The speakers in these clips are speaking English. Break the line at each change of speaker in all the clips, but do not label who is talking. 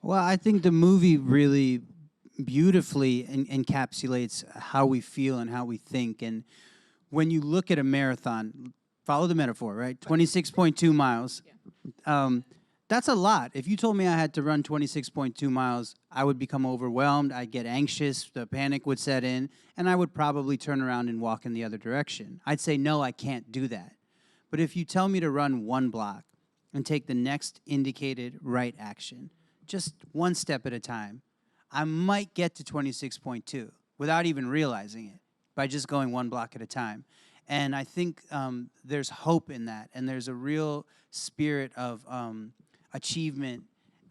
Well, I think the movie really beautifully encapsulates how we feel and how we think. And when you look at a marathon, follow the metaphor, right? 26.2 miles. That's a lot. If you told me I had to run 26.2 miles, I would become overwhelmed. I'd get anxious. The panic would set in, and I would probably turn around and walk in the other direction. I'd say, no, I can't do that. But if you tell me to run one block and take the next indicated right action, just one step at a time, I might get to 26.2 without even realizing it by just going one block at a time. And I think there's hope in that, and there's a real spirit of achievement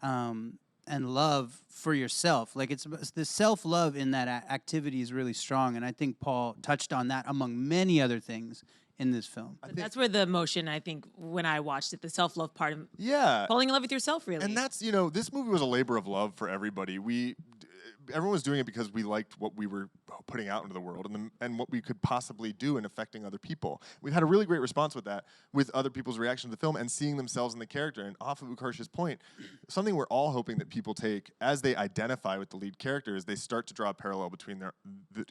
and love for yourself. Like it's the self-love in that activity is really strong, and I think Paul touched on that among many other things in this film.
That's where the emotion, I think, when I watched it, the self-love part of falling in love with yourself, really.
And that's, you know, this movie was a labor of love for everybody. Everyone was doing it because we liked what we were putting out into the world and what we could possibly do in affecting other people. We've had a really great response with that, with other people's reaction to the film and seeing themselves in the character. And off of Utkarsh's point, something we're all hoping that people take as they identify with the lead character is they start to draw a parallel between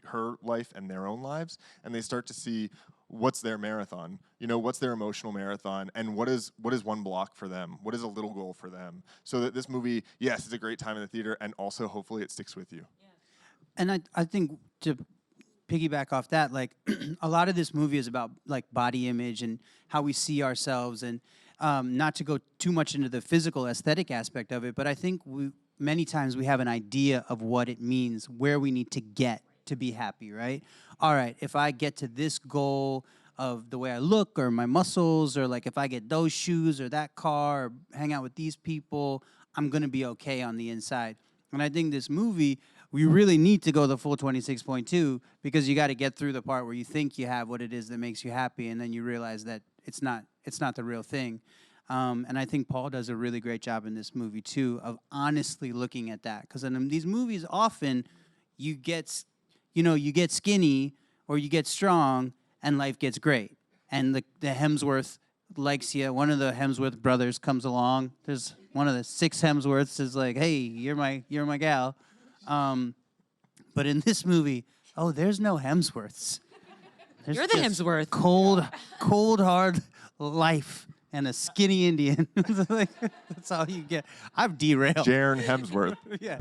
her life and their own lives, and they start to see what's their marathon, you know, what's their emotional marathon, and what is one block for them, what is a little goal for them, so that this movie, yes, it's a great time in the theater, and also hopefully it sticks with you. Yeah.
And I think to piggyback off that, like a lot of this movie is about like body image and how we see ourselves, and not to go too much into the physical aesthetic aspect of it, but I think many times we have an idea of what it means, where we need to get to be happy, right? All right, if I get to this goal of the way I look or my muscles, or like if I get those shoes or that car or hang out with these people, I'm gonna be okay on the inside. And I think this movie, we really need to go the full 26.2 because you got to get through the part where you think you have what it is that makes you happy, and then you realize that it's not the real thing. And I think Paul does a really great job in this movie too of honestly looking at that, because in these movies often you get skinny or you get strong and life gets great. And the Hemsworth likes you. One of the Hemsworth brothers comes along. There's one of the 6 Hemsworths is like, hey, you're my gal. But in this movie, oh, there's no Hemsworths.
You're the Hemsworth.
Cold, hard life and a skinny Indian. That's all you get. I've derailed.
Jaren Hemsworth.
Yeah.